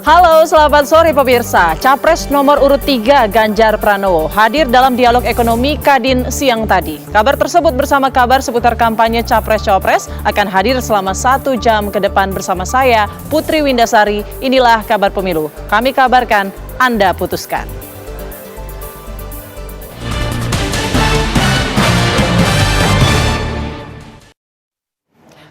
Halo, selamat sore pemirsa. Capres nomor urut 3 Ganjar Pranowo hadir dalam dialog ekonomi Kadin siang tadi. Kabar tersebut bersama kabar seputar kampanye Capres-Cawapres akan hadir selama 1 jam ke depan bersama saya, Putri Windasari. Inilah kabar pemilu. Kami kabarkan, Anda putuskan.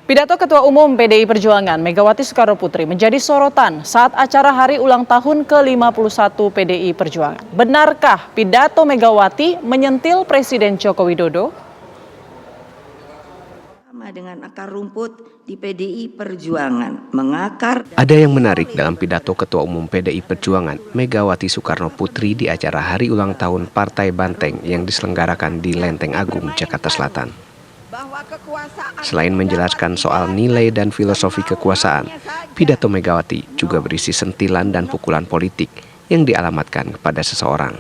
Pidato Ketua Umum PDI Perjuangan Megawati Soekarnoputri menjadi sorotan saat acara hari ulang tahun ke-51 PDI Perjuangan. Benarkah pidato Megawati menyentil Presiden Joko Widodo? Sama dengan akar rumput di PDI Perjuangan, mengakar. Ada yang menarik dalam pidato Ketua Umum PDI Perjuangan Megawati Soekarnoputri di acara hari ulang tahun Partai Banteng yang diselenggarakan di Lenteng Agung, Jakarta Selatan. Selain menjelaskan soal nilai dan filosofi kekuasaan, pidato Megawati juga berisi sentilan dan pukulan politik yang dialamatkan kepada seseorang.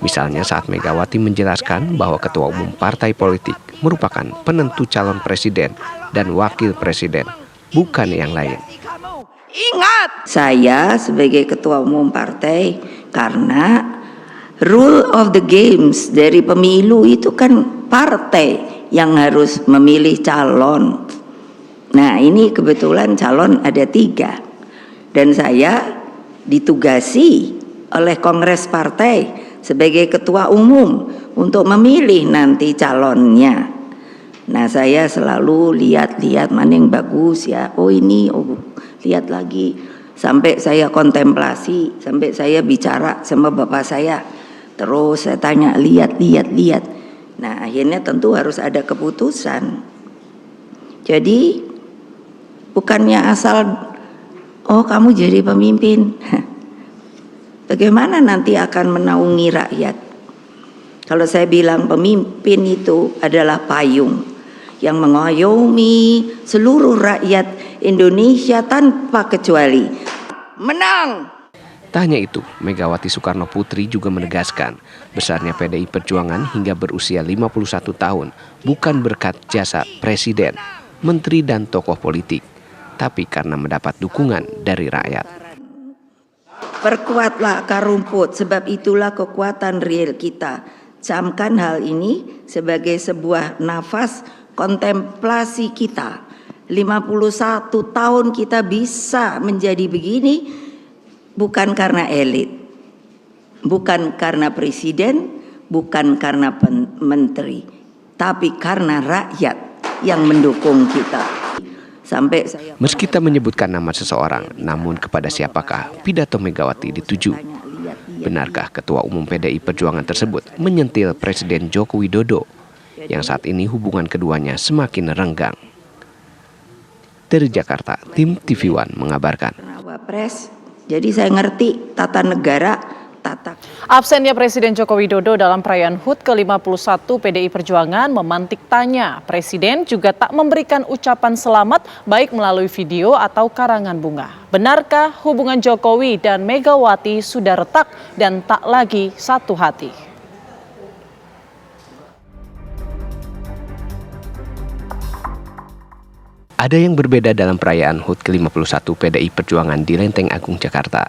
Misalnya saat Megawati menjelaskan bahwa ketua umum partai politik merupakan penentu calon presiden dan wakil presiden, bukan yang lain. Ingat, saya sebagai ketua umum partai, karena rule of the games dari pemilu itu kan partai yang harus memilih calon. Nah, ini kebetulan calon ada 3. Dan saya ditugasi oleh Kongres Partai sebagai ketua umum untuk memilih nanti calonnya. Nah, saya selalu lihat-lihat mana yang bagus ya. Oh ini, lihat lagi. Sampai saya kontemplasi, sampai saya bicara sama bapak saya. Terus saya tanya, lihat. Nah, akhirnya tentu harus ada keputusan. Jadi bukannya asal, oh kamu jadi pemimpin. Bagaimana nanti akan menaungi rakyat? Kalau saya bilang pemimpin itu adalah payung yang mengayomi seluruh rakyat Indonesia tanpa kecuali. Menang! Tak hanya itu, Megawati Soekarnoputri juga menegaskan besarnya PDI Perjuangan hingga berusia 51 tahun bukan berkat jasa presiden, menteri dan tokoh politik, tapi karena mendapat dukungan dari rakyat. Perkuatlah akar rumput, sebab itulah kekuatan real kita. Camkan hal ini sebagai sebuah nafas kontemplasi kita. 51 tahun kita bisa menjadi begini, bukan karena elit, bukan karena presiden, bukan karena menteri, tapi karena rakyat yang mendukung kita. Sampai saya meski tak menyebutkan nama seseorang, namun kepada siapakah pidato Megawati dituju? Benarkah Ketua Umum PDI Perjuangan tersebut menyentil Presiden Joko Widodo yang saat ini hubungan keduanya semakin renggang? Dari Jakarta, tim TV One mengabarkan. Jadi saya ngerti tata negara, Absennya Presiden Joko Widodo dalam perayaan HUT ke-51 PDI Perjuangan memantik tanya. Presiden juga tak memberikan ucapan selamat baik melalui video atau karangan bunga. Benarkah hubungan Jokowi dan Megawati sudah retak dan tak lagi satu hati? Ada yang berbeda dalam perayaan HUT ke-51 PDI Perjuangan di Lenteng Agung, Jakarta.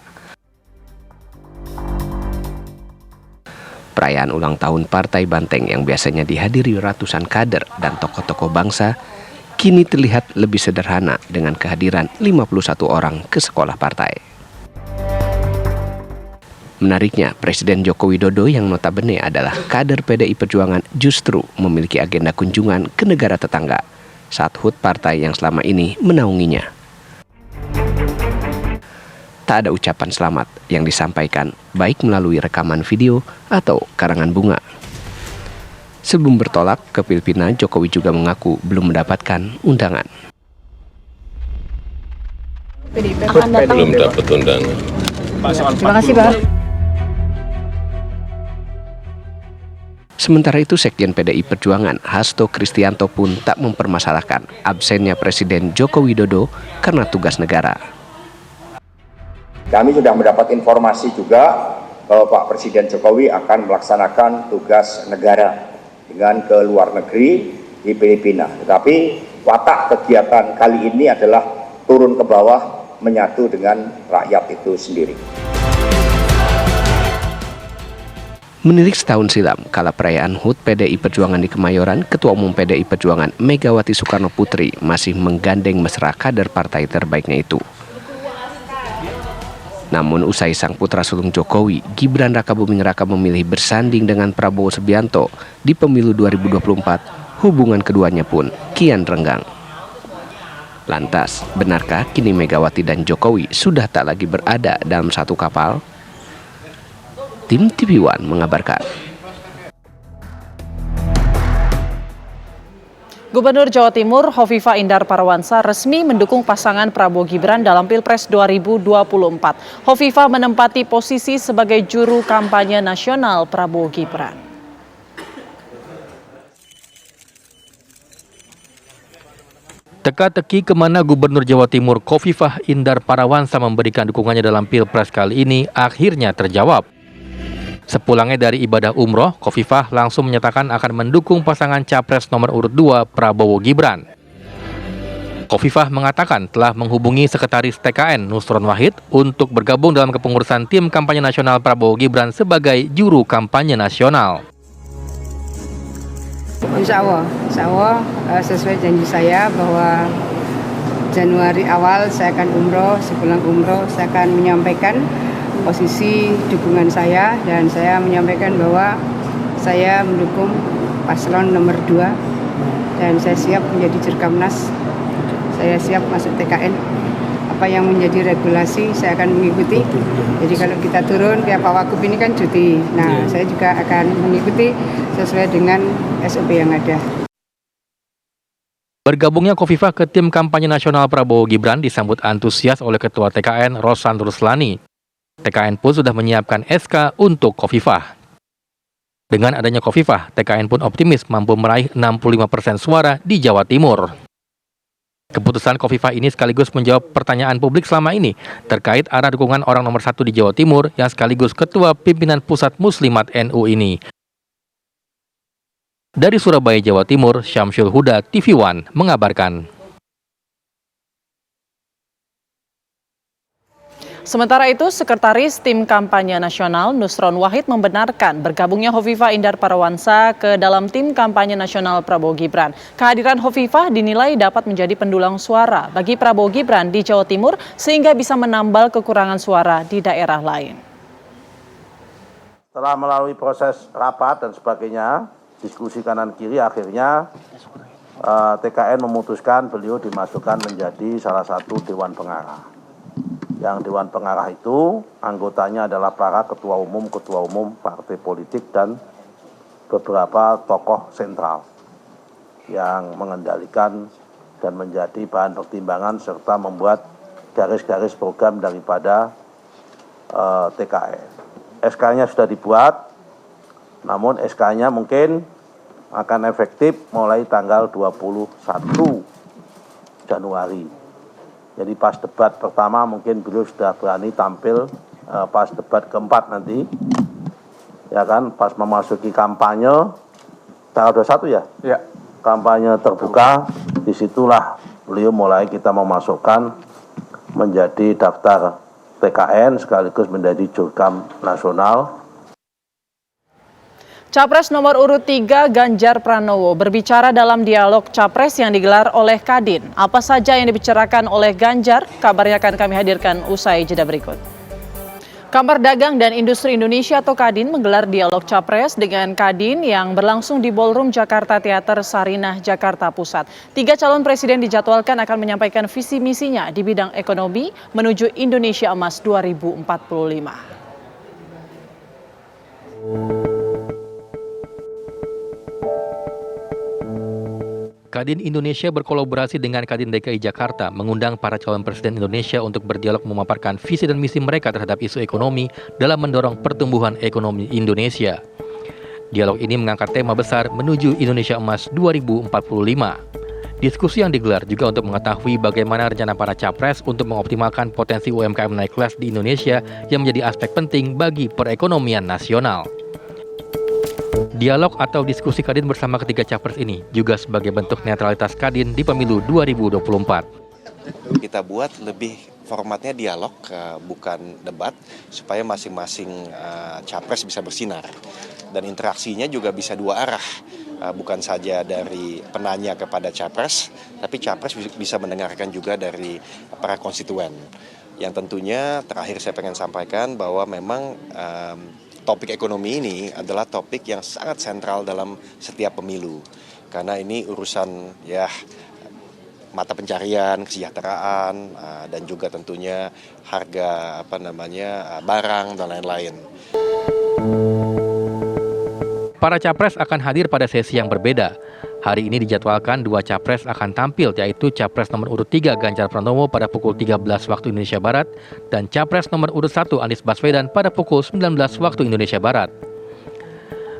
Perayaan ulang tahun Partai Banteng yang biasanya dihadiri ratusan kader dan tokoh-tokoh bangsa, kini terlihat lebih sederhana dengan kehadiran 51 orang ke sekolah partai. Menariknya, Presiden Joko Widodo yang notabene adalah kader PDI Perjuangan justru memiliki agenda kunjungan ke negara tetangga saat HUT partai yang selama ini menaunginya. Tak ada ucapan selamat yang disampaikan baik melalui rekaman video atau karangan bunga. Sebelum bertolak ke Filipina, Jokowi juga mengaku belum mendapatkan undangan. Belum dapat undangan. Terima kasih, Pak. Sementara itu, Sekjen PDI Perjuangan Hasto Kristianto pun tak mempermasalahkan absennya Presiden Joko Widodo karena tugas negara. Kami sudah mendapat informasi juga bahwa Pak Presiden Jokowi akan melaksanakan tugas negara dengan ke luar negeri di Filipina. Tetapi watak kegiatan kali ini adalah turun ke bawah menyatu dengan rakyat itu sendiri. Menilik setahun silam, kala perayaan HUT PDI Perjuangan di Kemayoran, Ketua Umum PDI Perjuangan Megawati Soekarno Putri masih menggandeng mesra kader partai terbaiknya itu. Namun usai sang putra sulung Jokowi, Gibran Rakabuming Raka memilih bersanding dengan Prabowo Subianto di pemilu 2024, hubungan keduanya pun kian renggang. Lantas, benarkah kini Megawati dan Jokowi sudah tak lagi berada dalam satu kapal? Tim TV One mengabarkan. Gubernur Jawa Timur Hovifah Indar Parawansa resmi mendukung pasangan Prabowo Gibran dalam Pilpres 2024. Hovifah menempati posisi sebagai juru kampanye nasional Prabowo Gibran. Teka-teki kemana Gubernur Jawa Timur Hovifah Indar Parawansa memberikan dukungannya dalam Pilpres kali ini akhirnya terjawab. Sepulangnya dari ibadah umroh, Hovifah langsung menyatakan akan mendukung pasangan Capres nomor urut 2 Prabowo Gibran. Hovifah mengatakan telah menghubungi Sekretaris TKN Nusron Wahid untuk bergabung dalam kepengurusan tim kampanye nasional Prabowo Gibran sebagai juru kampanye nasional. Insya Allah sesuai janji saya bahwa Januari awal saya akan umroh, sepulang umroh saya akan menyampaikan posisi dukungan saya dan saya menyampaikan bahwa saya mendukung paslon nomor 2 dan saya siap menjadi jurkamnas, saya siap masuk TKN. Apa yang menjadi regulasi saya akan mengikuti. Jadi kalau kita turun kayak Pak Wagub ini kan cuti, nah saya juga akan mengikuti sesuai dengan SOP yang ada. Bergabungnya Hovifah ke tim kampanye nasional Prabowo Gibran disambut antusias oleh Ketua TKN Rosan Ruslani. TKN pun sudah menyiapkan SK untuk Hovifah. Dengan adanya Hovifah, TKN pun optimis mampu meraih 65% suara di Jawa Timur. Keputusan Hovifah ini sekaligus menjawab pertanyaan publik selama ini terkait arah dukungan orang nomor 1 di Jawa Timur yang sekaligus Ketua Pimpinan Pusat Muslimat NU ini. Dari Surabaya, Jawa Timur, Syamsul Huda, TV One mengabarkan. Sementara itu, Sekretaris Tim Kampanye Nasional Nusron Wahid membenarkan bergabungnya Hovifah Indar Parawansa ke dalam tim kampanye nasional Prabowo Gibran. Kehadiran Hovifah dinilai dapat menjadi pendulang suara bagi Prabowo Gibran di Jawa Timur sehingga bisa menambal kekurangan suara di daerah lain. Setelah melalui proses rapat dan sebagainya, diskusi kanan kiri, akhirnya TKN memutuskan beliau dimasukkan menjadi salah satu Dewan Pengarah. Yang Dewan Pengarah itu anggotanya adalah para ketua umum partai politik dan beberapa tokoh sentral yang mengendalikan dan menjadi bahan pertimbangan serta membuat garis-garis program daripada TKN. SK-nya sudah dibuat, namun SK-nya mungkin akan efektif mulai tanggal 21 Januari. Jadi pas debat pertama mungkin beliau sudah berani tampil, pas debat keempat nanti, ya kan, pas memasuki kampanye, tanggal 21 ya? Ya. Kampanye terbuka, disitulah beliau mulai kita memasukkan menjadi daftar TKN sekaligus menjadi jurkam nasional. Capres nomor urut 3 Ganjar Pranowo berbicara dalam dialog Capres yang digelar oleh Kadin. Apa saja yang dibicarakan oleh Ganjar? Kabarnya akan kami hadirkan usai jeda berikut. Kamar Dagang dan Industri Indonesia atau Kadin menggelar dialog Capres dengan Kadin yang berlangsung di Ballroom Jakarta Theater Sarinah, Jakarta Pusat. 3 calon presiden dijadwalkan akan menyampaikan visi misinya di bidang ekonomi menuju Indonesia Emas 2045. Kadin Indonesia berkolaborasi dengan Kadin DKI Jakarta mengundang para calon presiden Indonesia untuk berdialog memaparkan visi dan misi mereka terhadap isu ekonomi dalam mendorong pertumbuhan ekonomi Indonesia. Dialog ini mengangkat tema besar menuju Indonesia Emas 2045. Diskusi yang digelar juga untuk mengetahui bagaimana rencana para capres untuk mengoptimalkan potensi UMKM naik kelas di Indonesia yang menjadi aspek penting bagi perekonomian nasional. Dialog atau diskusi Kadin bersama ketiga capres ini juga sebagai bentuk netralitas Kadin di pemilu 2024. Kita buat lebih formatnya dialog, bukan debat, supaya masing-masing capres bisa bersinar. Dan interaksinya juga bisa dua arah, bukan saja dari penanya kepada capres, tapi capres bisa mendengarkan juga dari para konstituen. Yang tentunya terakhir saya pengen sampaikan bahwa memang topik ekonomi ini adalah topik yang sangat sentral dalam setiap pemilu. Karena ini urusan mata pencarian, kesejahteraan, dan juga tentunya harga barang dan lain-lain. Para capres akan hadir pada sesi yang berbeda. Hari ini dijadwalkan 2 capres akan tampil, yaitu Capres nomor urut 3 Ganjar Pranowo pada pukul 13 waktu Indonesia Barat dan Capres nomor urut 1 Anies Baswedan pada pukul 19 waktu Indonesia Barat.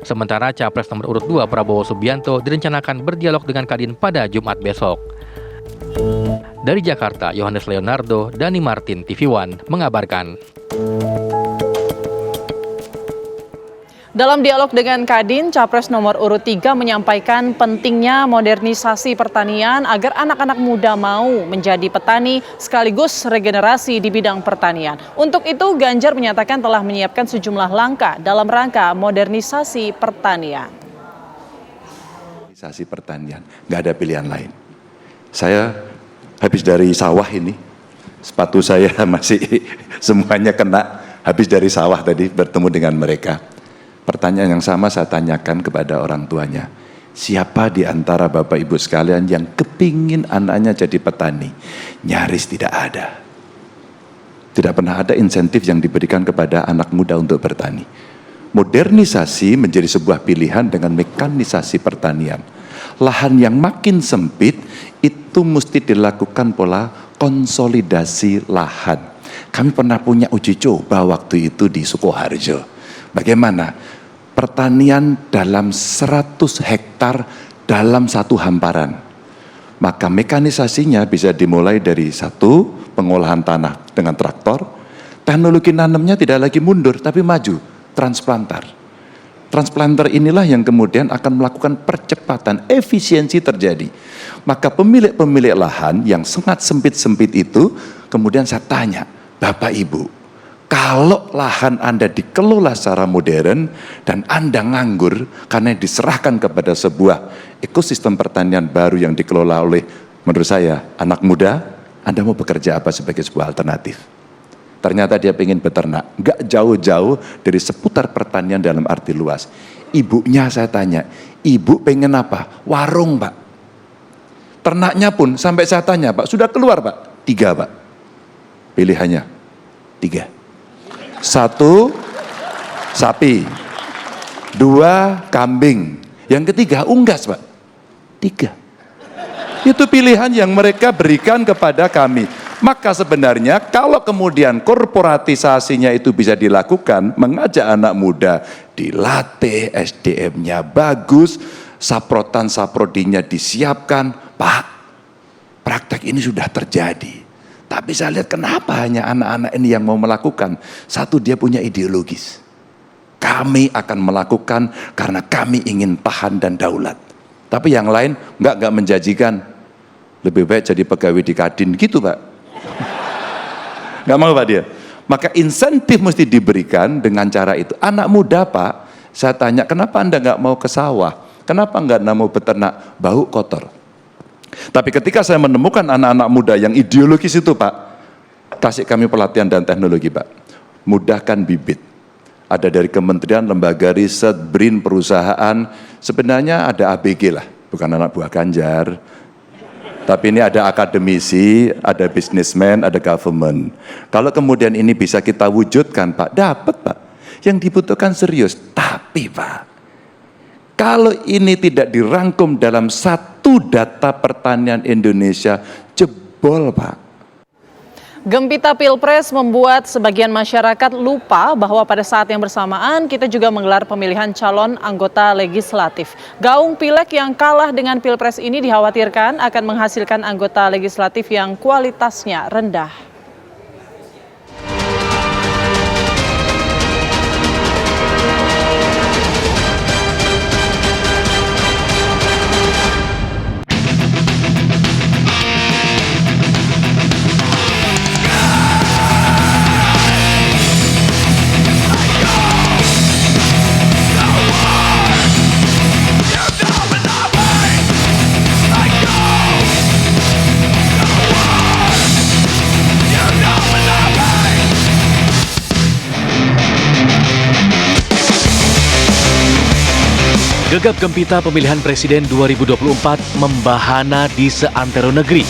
Sementara Capres nomor urut 2 Prabowo Subianto direncanakan berdialog dengan Kadin pada Jumat besok. Dari Jakarta, Yohanes Leonardo, Dani Martin, TV One mengabarkan. Dalam dialog dengan Kadin, Capres nomor urut 3 menyampaikan pentingnya modernisasi pertanian agar anak-anak muda mau menjadi petani sekaligus regenerasi di bidang pertanian. Untuk itu, Ganjar menyatakan telah menyiapkan sejumlah langkah dalam rangka modernisasi pertanian. Modernisasi pertanian, nggak ada pilihan lain. Saya habis dari sawah ini, sepatu saya masih semuanya kena, habis dari sawah tadi bertemu dengan mereka. Pertanyaan yang sama saya tanyakan kepada orang tuanya. Siapa di antara Bapak Ibu sekalian yang kepingin anaknya jadi petani? Nyaris tidak ada. Tidak pernah ada insentif yang diberikan kepada anak muda untuk bertani. Modernisasi menjadi sebuah pilihan dengan mekanisasi pertanian. Lahan yang makin sempit itu mesti dilakukan pola konsolidasi lahan. Kami pernah punya uji coba waktu itu di Sukoharjo. Bagaimana? Pertanian dalam 100 hektar dalam satu hamparan. Maka mekanisasinya bisa dimulai dari satu pengolahan tanah dengan traktor. Teknologi nanamnya tidak lagi mundur tapi maju, transplanter. Transplanter inilah yang kemudian akan melakukan percepatan, efisiensi terjadi. Maka pemilik-pemilik lahan yang sangat sempit-sempit itu, kemudian saya tanya, Bapak Ibu, kalau lahan Anda dikelola secara modern dan Anda nganggur karena diserahkan kepada sebuah ekosistem pertanian baru yang dikelola oleh, menurut saya, anak muda, Anda mau bekerja apa sebagai sebuah alternatif? Ternyata dia pengen beternak, nggak jauh-jauh dari seputar pertanian dalam arti luas. Ibunya saya tanya, ibu pengen apa? Warung, Pak. Ternaknya pun sampai saya tanya, Pak, sudah keluar, Pak? 3, Pak. Pilihannya 3. 1 sapi, 2 kambing, yang ketiga unggas, Pak. 3. Itu pilihan yang mereka berikan kepada kami. Maka sebenarnya kalau kemudian korporatisasinya itu bisa dilakukan, mengajak anak muda dilatih, SDM-nya bagus, saprotan-saprodinya disiapkan, Pak, praktek ini sudah terjadi. Tapi saya lihat kenapa hanya anak-anak ini yang mau melakukan. Satu, dia punya ideologis. Kami akan melakukan karena kami ingin tahan dan daulat. Tapi yang lain enggak menjanjikan. Lebih baik jadi pegawai di Kadin gitu, Pak. Enggak mau, Pak, dia. Maka insentif mesti diberikan dengan cara itu. Anak muda, Pak, saya tanya, kenapa Anda enggak mau ke sawah? Kenapa enggak mau beternak? Bau kotor. Tapi ketika saya menemukan anak-anak muda yang ideologis itu, Pak, kasih kami pelatihan dan teknologi, Pak. Mudahkan bibit. Ada dari kementerian, lembaga riset, BRIN, perusahaan. Sebenarnya ada ABG lah, bukan anak buah Ganjar. Tapi ini ada akademisi, ada businessman, ada government. Kalau kemudian ini bisa kita wujudkan, Pak, dapat, Pak. Yang dibutuhkan serius. Tapi, Pak, kalau ini tidak dirangkum dalam satu data pertanian Indonesia, jebol, Pak. Gempita Pilpres membuat sebagian masyarakat lupa bahwa pada saat yang bersamaan kita juga menggelar pemilihan calon anggota legislatif. Gaung Pileg yang kalah dengan Pilpres ini dikhawatirkan akan menghasilkan anggota legislatif yang kualitasnya rendah. Gegap gempita pemilihan presiden 2024 membahana di seantero negeri.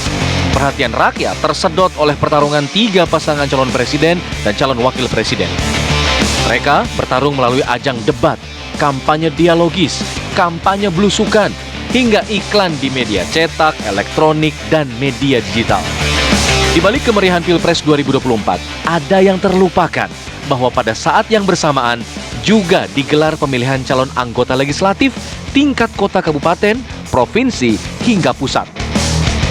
Perhatian rakyat tersedot oleh pertarungan 3 pasangan calon presiden dan calon wakil presiden. Mereka bertarung melalui ajang debat, kampanye dialogis, kampanye belusukan, hingga iklan di media cetak, elektronik, dan media digital. Di balik kemeriahan Pilpres 2024, ada yang terlupakan bahwa pada saat yang bersamaan juga digelar pemilihan calon anggota legislatif tingkat kota kabupaten, provinsi, hingga pusat.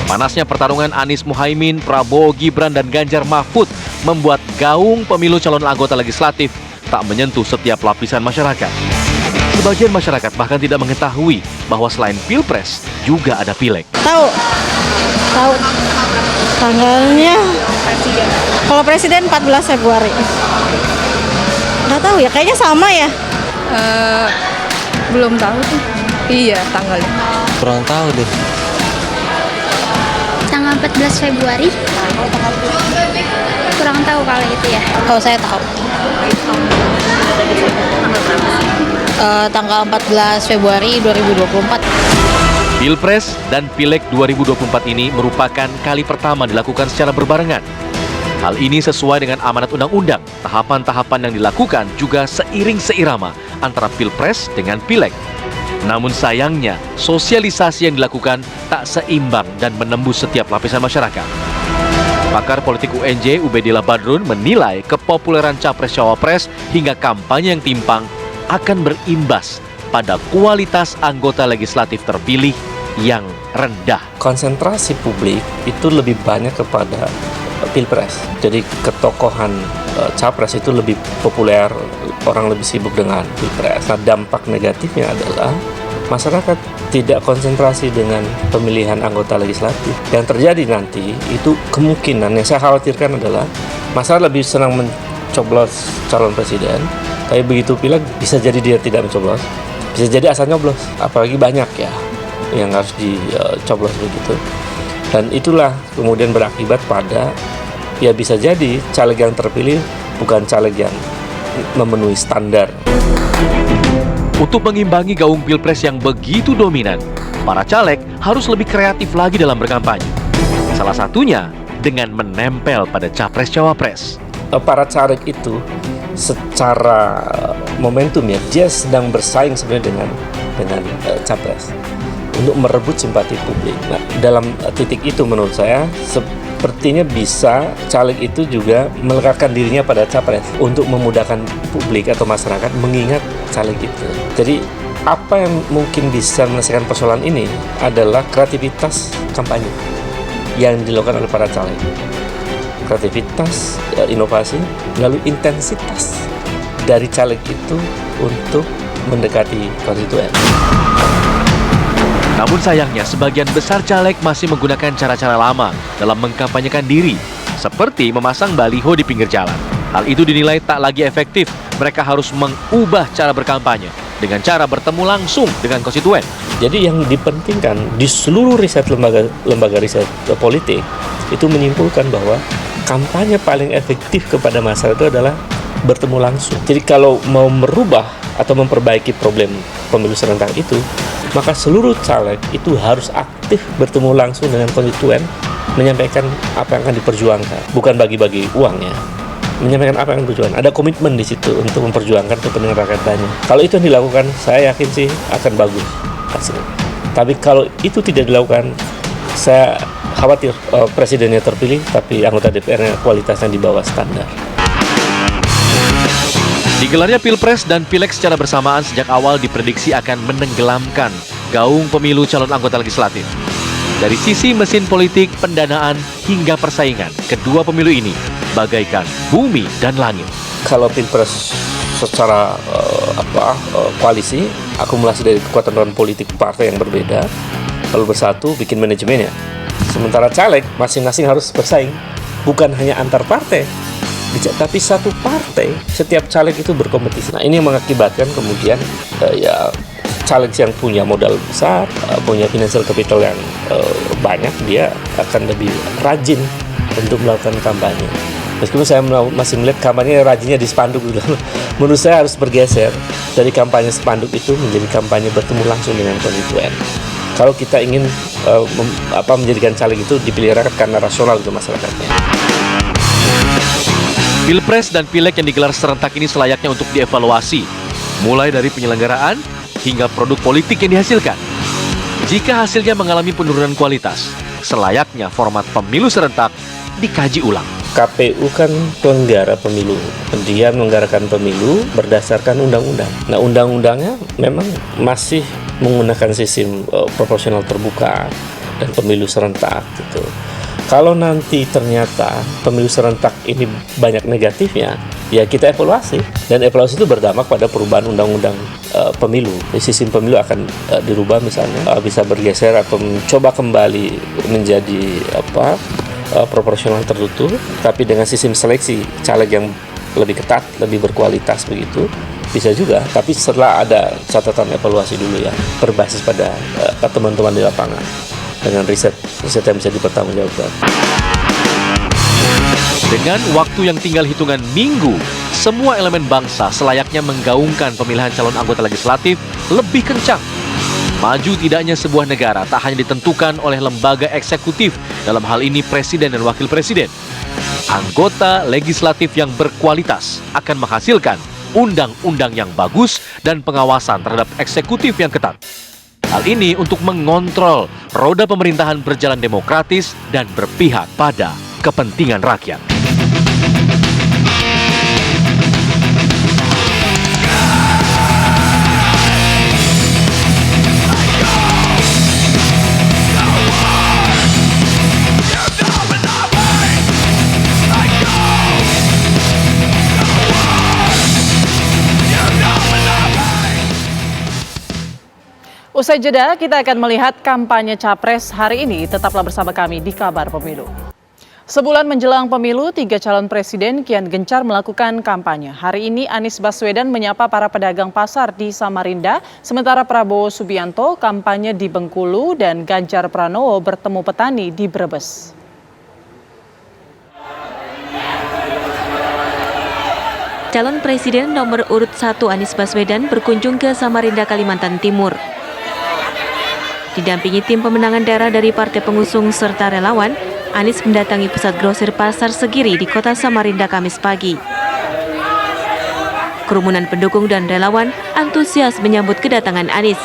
Panasnya pertarungan Anies Muhaimin, Prabowo Gibran, dan Ganjar Mahfud membuat gaung pemilu calon anggota legislatif tak menyentuh setiap lapisan masyarakat. Sebagian masyarakat bahkan tidak mengetahui bahwa selain Pilpres juga ada Pileg. Tahu tanggalnya. Kalau presiden 14 Februari. Nggak tahu ya, kayaknya sama ya. Belum tahu tuh. Iya, tanggalnya. Kurang tahu deh. Tanggal 14 Februari. Kurang tahu kalau itu ya. Kalau saya tahu. Tanggal 14 Februari 2024. Pilpres dan Pileg 2024 ini merupakan kali pertama dilakukan secara berbarengan. Hal ini sesuai dengan amanat undang-undang. Tahapan-tahapan yang dilakukan juga seiring seirama antara Pilpres dengan Pileg. Namun sayangnya, sosialisasi yang dilakukan tak seimbang dan menembus setiap lapisan masyarakat. Pakar politik UNJ Ubedillah Badrun menilai kepopuleran Capres-Cawapres hingga kampanye yang timpang akan berimbas pada kualitas anggota legislatif terpilih yang rendah. Konsentrasi publik itu lebih banyak kepada Pilpres. Jadi ketokohan Capres itu lebih populer, orang lebih sibuk dengan Pilpres. Nah, dampak negatifnya adalah masyarakat tidak konsentrasi dengan pemilihan anggota legislatif. Yang terjadi nanti itu kemungkinan yang saya khawatirkan adalah masyarakat lebih senang mencoblos calon presiden, tapi begitu Pileg bisa jadi dia tidak mencoblos, bisa jadi asal nyoblos. Apalagi banyak ya yang harus dicoblos begitu. Dan itulah kemudian berakibat pada ya bisa jadi caleg yang terpilih bukan caleg yang memenuhi standar. Untuk mengimbangi gaung Pilpres yang begitu dominan, para caleg harus lebih kreatif lagi dalam berkampanye. Salah satunya dengan menempel pada Capres-Cawapres. Para caleg itu secara momentum ya, dia sedang bersaing sebenarnya dengan Capres untuk merebut simpati publik. Nah, dalam titik itu menurut saya sepertinya bisa caleg itu juga melekatkan dirinya pada Capres untuk memudahkan publik atau masyarakat mengingat caleg itu. Jadi apa yang mungkin bisa menyelesaikan persoalan ini adalah kreativitas kampanye yang dilakukan oleh para caleg. Kreativitas, inovasi, lalu intensitas dari caleg itu untuk mendekati konstituen. Namun sayangnya sebagian besar caleg masih menggunakan cara-cara lama dalam mengkampanyekan diri, seperti memasang baliho di pinggir jalan. Hal itu dinilai tak lagi efektif. Mereka harus mengubah cara berkampanye dengan cara bertemu langsung dengan konstituen. Jadi yang dipentingkan di seluruh riset lembaga riset politik itu menyimpulkan bahwa kampanye paling efektif kepada masyarakat itu adalah bertemu langsung. Jadi kalau mau merubah atau memperbaiki problem pemilu serentak itu, maka seluruh caleg itu harus aktif bertemu langsung dengan konstituen, menyampaikan apa yang akan diperjuangkan, bukan bagi-bagi uang ya, menyampaikan apa yang diperjuangkan. Ada komitmen di situ untuk memperjuangkan kepentingan rakyat banyak. Kalau itu yang dilakukan, saya yakin sih akan bagus hasilnya. Tapi kalau itu tidak dilakukan, saya khawatir presidennya terpilih, tapi anggota DPR-nya kualitasnya di bawah standar. Digelarnya Pilpres dan Pileg secara bersamaan sejak awal diprediksi akan menenggelamkan gaung pemilu calon anggota legislatif. Dari sisi mesin politik, pendanaan, hingga persaingan, kedua pemilu ini bagaikan bumi dan langit. Kalau Pilpres secara koalisi, akumulasi dari kekuatan politik partai yang berbeda, lalu bersatu bikin manajemennya. Sementara caleg masing-masing harus bersaing, bukan hanya antar partai, tapi satu partai, setiap caleg itu berkompetisi. Nah, ini yang mengakibatkan kemudian caleg yang punya modal besar, punya financial capital yang banyak, dia akan lebih rajin untuk melakukan kampanye. Meskipun saya masih melihat kampanye rajinnya di spanduk gitu. Menurut saya harus bergeser dari kampanye spanduk itu menjadi kampanye bertemu langsung dengan konstituen. Kalau kita ingin menjadikan caleg itu dipilih rakyat karena rasional untuk masyarakatnya. Pilpres dan Pileg yang digelar serentak ini selayaknya untuk dievaluasi, mulai dari penyelenggaraan hingga produk politik yang dihasilkan. Jika hasilnya mengalami penurunan kualitas, selayaknya format pemilu serentak dikaji ulang. KPU kan penyelenggara pemilu, dia menyelenggarakan pemilu berdasarkan undang-undang. Nah, undang-undangnya memang masih menggunakan sistem proporsional terbuka dan pemilu serentak gitu. Kalau nanti ternyata pemilu serentak ini banyak negatifnya, ya kita evaluasi, dan evaluasi itu berdampak pada perubahan undang-undang pemilu. Sistem pemilu akan dirubah, misalnya bisa bergeser atau mencoba kembali menjadi proporsional tertutup, tapi dengan sistem seleksi caleg yang lebih ketat, lebih berkualitas begitu, bisa juga. Tapi setelah ada catatan evaluasi dulu ya, berbasis pada teman-teman di lapangan dengan riset yang bisa dipertanggungjawabkan. Dengan waktu yang tinggal hitungan minggu, semua elemen bangsa selayaknya menggaungkan pemilihan calon anggota legislatif lebih kencang. Maju tidaknya sebuah negara tak hanya ditentukan oleh lembaga eksekutif, dalam hal ini presiden dan wakil presiden. Anggota legislatif yang berkualitas akan menghasilkan undang-undang yang bagus dan pengawasan terhadap eksekutif yang ketat. Hal ini untuk mengontrol roda pemerintahan berjalan demokratis dan berpihak pada kepentingan rakyat. Usai jeda, kita akan melihat kampanye Capres hari ini. Tetaplah bersama kami di Kabar Pemilu. Sebulan menjelang pemilu, 3 calon presiden kian gencar melakukan kampanye. Hari ini Anies Baswedan menyapa para pedagang pasar di Samarinda, sementara Prabowo Subianto kampanye di Bengkulu dan Ganjar Pranowo bertemu petani di Brebes. Calon Presiden nomor urut 1 Anies Baswedan berkunjung ke Samarinda, Kalimantan Timur. Didampingi tim pemenangan daerah dari partai pengusung serta relawan, Anies mendatangi pusat grosir Pasar Segiri di kota Samarinda Kamis pagi. Kerumunan pendukung dan relawan antusias menyambut kedatangan Anies.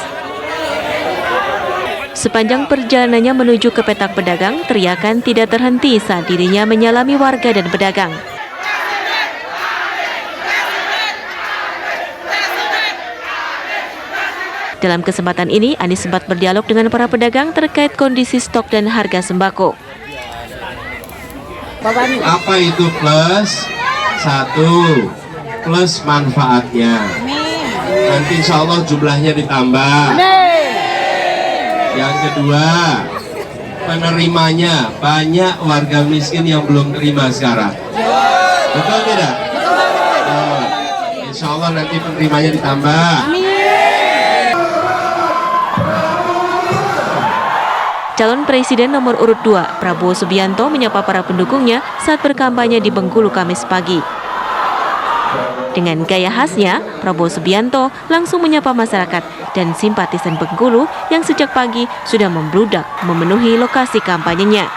Sepanjang perjalanannya menuju ke petak pedagang, teriakan tidak terhenti saat dirinya menyalami warga dan pedagang. Dalam kesempatan ini, Anies sempat berdialog dengan para pedagang terkait kondisi stok dan harga sembako. Apa itu plus? 1, plus manfaatnya. Nanti insya Allah jumlahnya ditambah. Yang kedua, penerimanya. Banyak warga miskin yang belum terima sekarang. Betul tidak? Insya Allah nanti penerimanya ditambah. Calon Presiden nomor urut 2, Prabowo Subianto menyapa para pendukungnya saat berkampanye di Bengkulu Kamis pagi. Dengan gaya khasnya, Prabowo Subianto langsung menyapa masyarakat dan simpatisan Bengkulu yang sejak pagi sudah membludak memenuhi lokasi kampanyenya.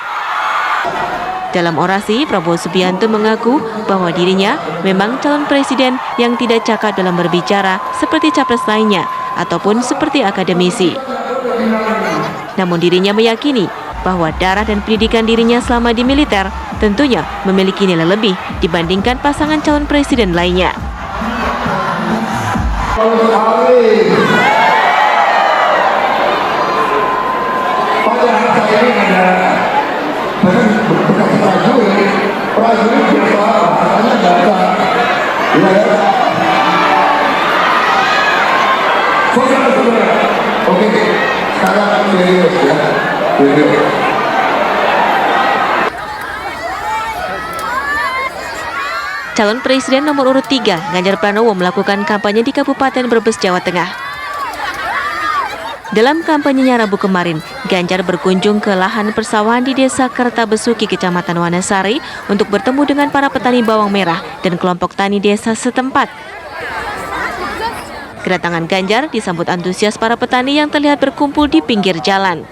Dalam orasi, Prabowo Subianto mengaku bahwa dirinya memang calon presiden yang tidak cakap dalam berbicara seperti capres lainnya ataupun seperti akademisi. Namun dirinya meyakini bahwa darah dan pendidikan dirinya selama di militer tentunya memiliki nilai lebih dibandingkan pasangan calon presiden lainnya. Calon Presiden nomor urut 3, Ganjar Pranowo melakukan kampanye di Kabupaten Brebes, Jawa Tengah. Dalam kampanyenya Rabu kemarin, Ganjar berkunjung ke lahan persawahan di Desa Kertabesuki, Kecamatan Wanasari untuk bertemu dengan para petani bawang merah dan kelompok tani desa setempat. Kedatangan Ganjar disambut antusias para petani yang terlihat berkumpul di pinggir jalan.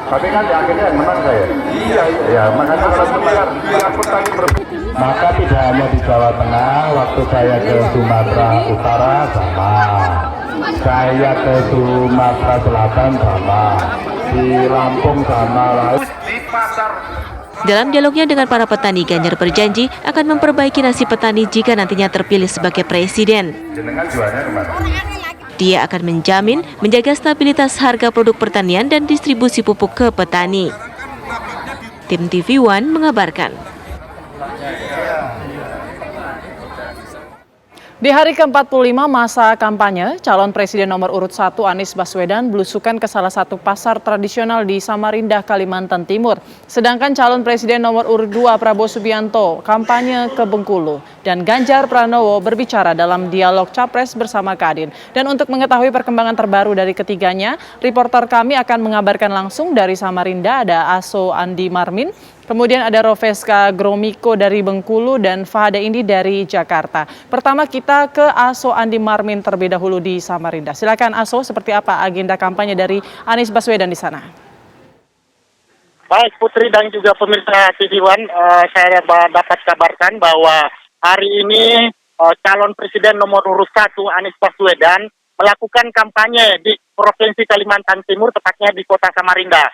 Tapi kan akhirnya yang menang saya. Makanya maka tidak hanya di Jawa Tengah, waktu saya ke Sumatera Utara sama, saya ke Sumatera Selatan sama, di Lampung sama. Dalam dialognya dengan para petani, Ganjar berjanji akan memperbaiki nasib petani jika nantinya terpilih sebagai presiden. Dia akan menjamin menjaga stabilitas harga produk pertanian dan distribusi pupuk ke petani. Tim TV One mengabarkan. Di hari ke-45 masa kampanye, calon presiden nomor urut 1 Anies Baswedan belusukan ke salah satu pasar tradisional di Samarinda, Kalimantan Timur. Sedangkan calon presiden nomor urut 2 Prabowo Subianto kampanye ke Bengkulu. Dan Ganjar Pranowo berbicara dalam dialog Capres bersama Kadin. Dan untuk mengetahui perkembangan terbaru dari ketiganya, reporter kami akan mengabarkan langsung dari Samarinda ada Aso Andi Marmin. Kemudian ada Rofeska Gromiko dari Bengkulu dan Fahada Indi dari Jakarta. Pertama kita ke Aso Andi Marmin terlebih dahulu di Samarinda. Silakan Aso, seperti apa agenda kampanye dari Anies Baswedan di sana? Baik Putri dan juga pemirsa TV One, saya dapat kabarkan bahwa hari ini calon presiden nomor urut 1 Anies Baswedan melakukan kampanye di Provinsi Kalimantan Timur, tepatnya di Kota Samarinda.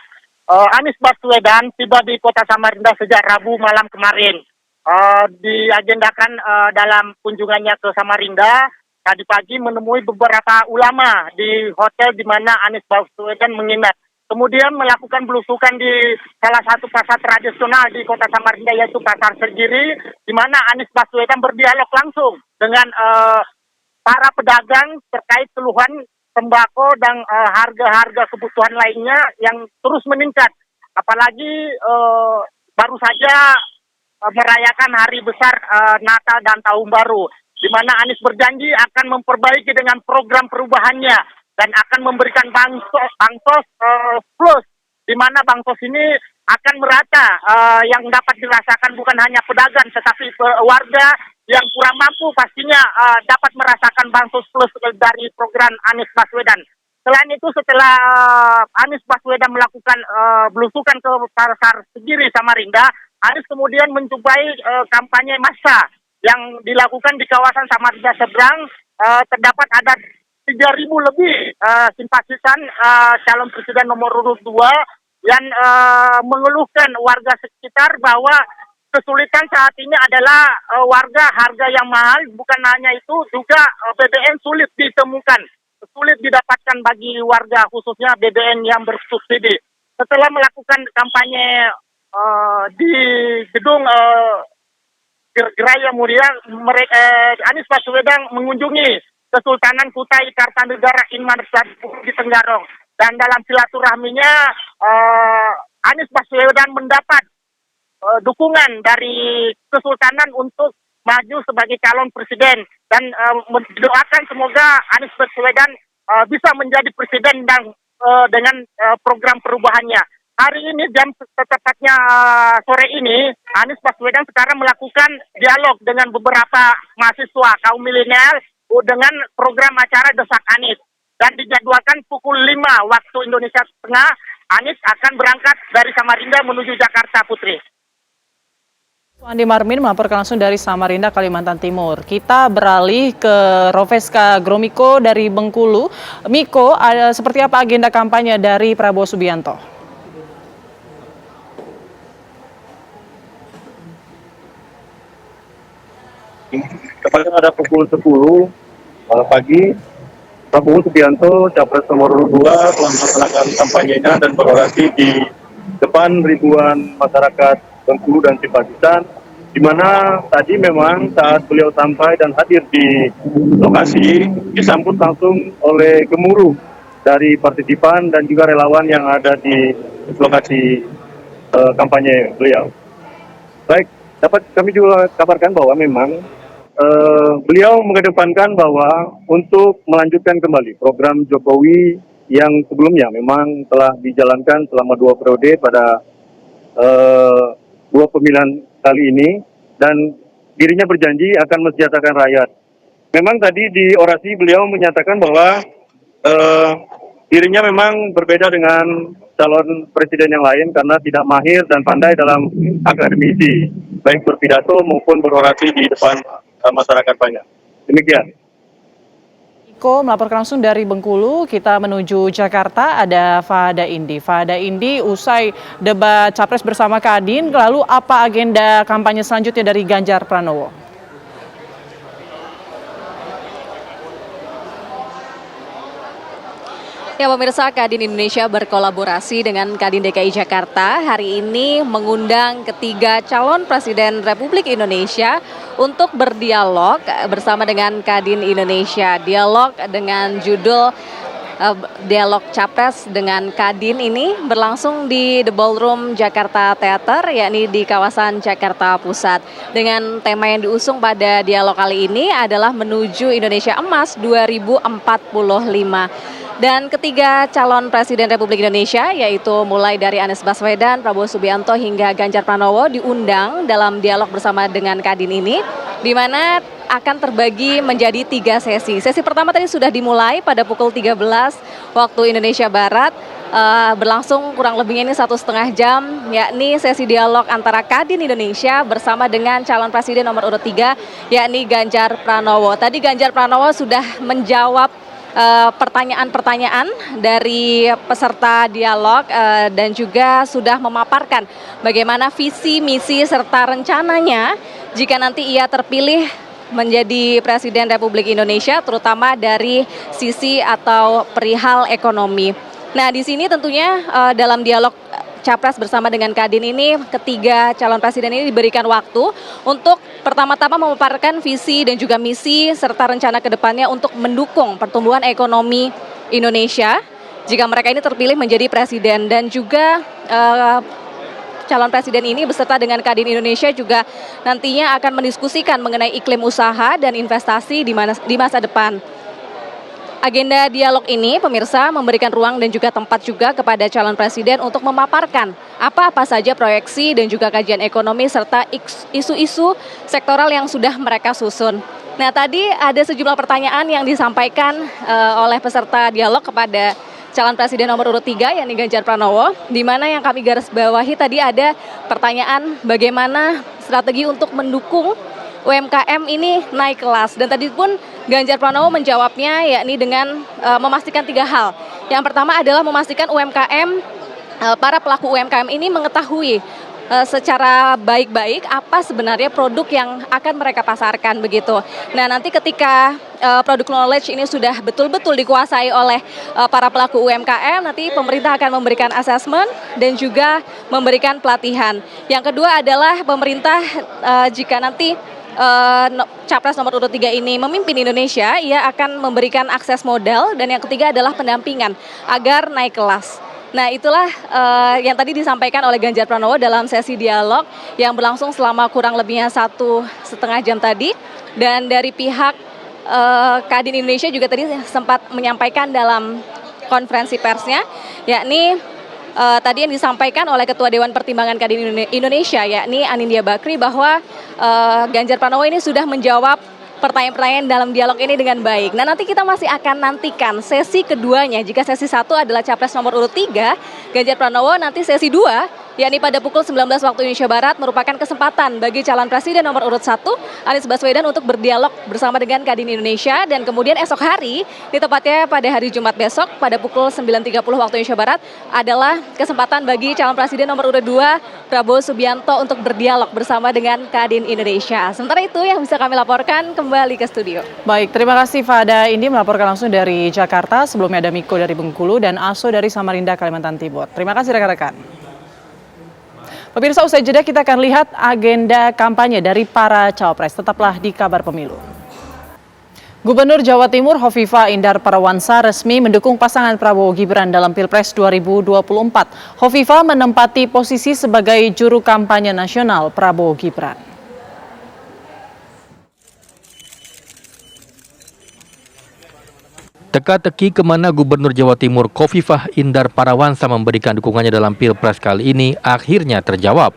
Anies Baswedan tiba di Kota Samarinda sejak Rabu malam kemarin. Diagendakan dalam kunjungannya ke Samarinda, tadi pagi menemui beberapa ulama di hotel di mana Anies Baswedan menginap. Kemudian melakukan belusukan di salah satu pasar tradisional di Kota Samarinda, yaitu Pasar Sergiri, di mana Anies Baswedan berdialog langsung dengan para pedagang terkait keluhan sembako dan harga-harga kebutuhan lainnya yang terus meningkat. Apalagi baru saja merayakan hari besar Natal dan Tahun Baru, di mana Anies berjanji akan memperbaiki dengan program perubahannya dan akan memberikan bansos plus, di mana bansos ini akan merata, yang dapat dirasakan bukan hanya pedagang tetapi warga yang kurang mampu pastinya dapat merasakan bansos plus dari program Anies Baswedan. Selain itu, setelah Anies Baswedan melakukan belusukan ke Pasar Segiri Samarinda, Anies kemudian mencobai kampanye massa yang dilakukan di kawasan Samarinda seberang. Terdapat ada 3.000 lebih simpatisan calon presiden nomor urut 2 yang mengeluhkan warga sekitar bahwa kesulitan saat ini adalah warga harga yang mahal, bukan hanya itu, juga BBM sulit ditemukan, sulit didapatkan bagi warga, khususnya BBM yang bersubsidi. Setelah melakukan kampanye di gedung Geraya Mulia, Anies Baswedan mengunjungi Kesultanan Kutai Kartanegara Inman di Tenggarong. Dan dalam silaturahminya, Anies Baswedan mendapat dukungan dari Kesultanan untuk maju sebagai calon presiden dan mendoakan semoga Anies Baswedan bisa menjadi presiden dan dengan program perubahannya. Hari ini jam tepatnya sore ini, Anies Baswedan sekarang melakukan dialog dengan beberapa mahasiswa kaum milenial dengan program acara Desak Anies, dan dijadwalkan pukul 5 waktu Indonesia Tengah. Anies akan berangkat dari Samarinda menuju Jakarta, Putri. Andi Marmin melaporkan langsung dari Samarinda, Kalimantan Timur. Kita beralih ke Rofeska Gromiko dari Bengkulu. Miko, seperti apa agenda kampanye dari Prabowo Subianto? Tepatnya pada pukul 10 pagi, Prabowo Subianto, Capres nomor 2, telah melaksanakan kampanyenya dan berorasi di depan ribuan masyarakat Bengkulu dan simpatisan, di mana tadi memang saat beliau sampai dan hadir di lokasi, disambut langsung oleh gemuruh dari partisipan dan juga relawan yang ada di lokasi kampanye beliau. Baik, dapat kami juga kabarkan bahwa memang beliau mengedepankan bahwa untuk melanjutkan kembali program Jokowi yang sebelumnya memang telah dijalankan selama 2 periode pada 2 pemilihan kali ini, dan dirinya berjanji akan mensejahterakan rakyat. Memang tadi di orasi beliau menyatakan bahwa dirinya memang berbeda dengan calon presiden yang lain karena tidak mahir dan pandai dalam akademisi, baik berpidato maupun berorasi di depan masyarakat banyak. Demikian. Iko melaporkan langsung dari Bengkulu. Kita menuju Jakarta, ada Fahada Indi. Fahada Indi, usai debat Capres bersama Kadin, lalu apa agenda kampanye selanjutnya dari Ganjar Pranowo? Ya pemirsa, Kadin Indonesia berkolaborasi dengan Kadin DKI Jakarta hari ini mengundang ketiga calon Presiden Republik Indonesia untuk berdialog bersama dengan Kadin Indonesia. Dialog dengan judul Dialog Capres dengan Kadin ini berlangsung di The Ballroom Jakarta Theater, yakni di kawasan Jakarta Pusat. Dengan tema yang diusung pada dialog kali ini adalah menuju Indonesia Emas 2045. Dan ketiga calon Presiden Republik Indonesia, yaitu mulai dari Anies Baswedan, Prabowo Subianto hingga Ganjar Pranowo diundang dalam dialog bersama dengan Kadin ini, di mana akan terbagi menjadi 3 sesi. Sesi pertama tadi sudah dimulai pada pukul 13 waktu Indonesia Barat, berlangsung kurang lebihnya ini 1,5 jam, yakni sesi dialog antara Kadin Indonesia bersama dengan calon Presiden nomor urut 3, yakni Ganjar Pranowo. Tadi Ganjar Pranowo sudah menjawab pertanyaan-pertanyaan dari peserta dialog dan juga sudah memaparkan bagaimana visi, misi, serta rencananya jika nanti ia terpilih menjadi Presiden Republik Indonesia, terutama dari sisi atau perihal ekonomi. Nah, di sini tentunya dalam dialog Capres bersama dengan Kadin ini, ketiga calon presiden ini diberikan waktu untuk pertama-tama memaparkan visi dan juga misi serta rencana ke depannya untuk mendukung pertumbuhan ekonomi Indonesia jika mereka ini terpilih menjadi presiden. Dan juga calon presiden ini beserta dengan Kadin Indonesia juga nantinya akan mendiskusikan mengenai iklim usaha dan investasi di masa depan. Agenda dialog ini, pemirsa, memberikan ruang dan juga tempat juga kepada calon presiden untuk memaparkan apa-apa saja proyeksi dan juga kajian ekonomi serta isu-isu sektoral yang sudah mereka susun. Nah, tadi ada sejumlah pertanyaan yang disampaikan oleh peserta dialog kepada calon presiden nomor urut 3, yakni Ganjar Pranowo, di mana yang kami garis bawahi tadi ada pertanyaan bagaimana strategi untuk mendukung UMKM ini naik kelas, dan tadi pun Ganjar Pranowo menjawabnya yakni dengan memastikan 3 hal. Yang pertama adalah memastikan UMKM, para pelaku UMKM ini mengetahui secara baik-baik apa sebenarnya produk yang akan mereka pasarkan begitu. Nah, nanti ketika produk knowledge ini sudah betul-betul dikuasai oleh para pelaku UMKM, nanti pemerintah akan memberikan assessment dan juga memberikan pelatihan. Yang kedua adalah pemerintah jika nanti Capres nomor urut 3 ini memimpin Indonesia, ia akan memberikan akses modal, dan yang ketiga adalah pendampingan agar naik kelas. Nah, itulah yang tadi disampaikan oleh Ganjar Pranowo dalam sesi dialog yang berlangsung selama kurang lebihnya 1,5 jam tadi. Dan dari pihak Kadin Indonesia juga tadi sempat menyampaikan dalam konferensi persnya, yakni tadi yang disampaikan oleh Ketua Dewan Pertimbangan Kadin Indonesia, yakni Anindya Bakri, bahwa Ganjar Pranowo ini sudah menjawab pertanyaan-pertanyaan dalam dialog ini dengan baik. Nah, nanti kita masih akan nantikan sesi keduanya. Jika sesi 1 adalah Capres nomor urut 3, Ganjar Pranowo, nanti sesi 2, yakni pada pukul 19 waktu Indonesia Barat, merupakan kesempatan bagi calon presiden nomor urut 1, Anies Baswedan, untuk berdialog bersama dengan Kadin Indonesia. Dan kemudian esok hari, di tepatnya pada hari Jumat besok, pada pukul 9.30 waktu Indonesia Barat, adalah kesempatan bagi calon presiden nomor urut 2, Prabowo Subianto, untuk berdialog bersama dengan Kadin Indonesia. Sementara itu yang bisa kami laporkan, kembali ke studio. Baik, terima kasih Fahada Indi melaporkan langsung dari Jakarta. Sebelumnya ada Miko dari Bengkulu dan Aso dari Samarinda, Kalimantan Timur. Terima kasih rekan-rekan. Pemirsa, usai jeda kita akan lihat agenda kampanye dari para cawapres. Tetaplah di Kabar Pemilu. Gubernur Jawa Timur Hovifah Indar Parawansa resmi mendukung pasangan Prabowo Gibran dalam Pilpres 2024. Hovifah menempati posisi sebagai juru kampanye nasional Prabowo Gibran. Teka-teki kemana Gubernur Jawa Timur Hovifah Indar Parawansa memberikan dukungannya dalam Pilpres kali ini akhirnya terjawab.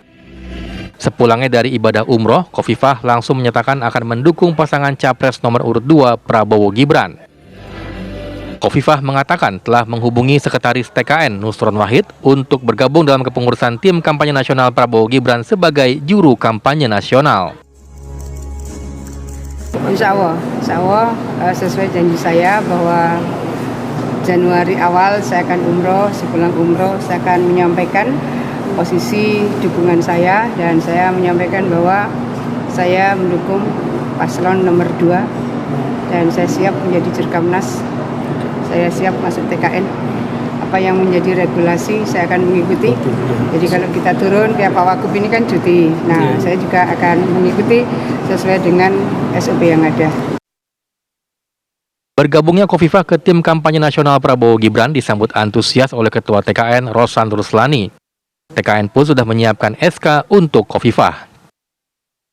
Sepulangnya dari ibadah umroh, Hovifah langsung menyatakan akan mendukung pasangan Capres nomor urut 2 Prabowo Gibran. Hovifah mengatakan telah menghubungi Sekretaris TKN Nusron Wahid untuk bergabung dalam kepengurusan tim kampanye nasional Prabowo Gibran sebagai juru kampanye nasional. Insya Allah sesuai janji saya bahwa Januari awal saya akan umroh, sepulang umroh saya akan menyampaikan posisi dukungan saya dan saya menyampaikan bahwa saya mendukung paslon nomor 2 dan saya siap menjadi jurkamnas, saya siap masuk TKN. Apa yang menjadi regulasi saya akan mengikuti. Jadi kalau kita turun kayak Pak Wagub ini kan cuti, nah saya juga akan mengikuti sesuai dengan SOP yang ada. Bergabungnya Hovifah ke tim kampanye nasional Prabowo Gibran disambut antusias oleh Ketua TKN Rosan Ruslani. TKN pun sudah menyiapkan SK untuk Hovifah.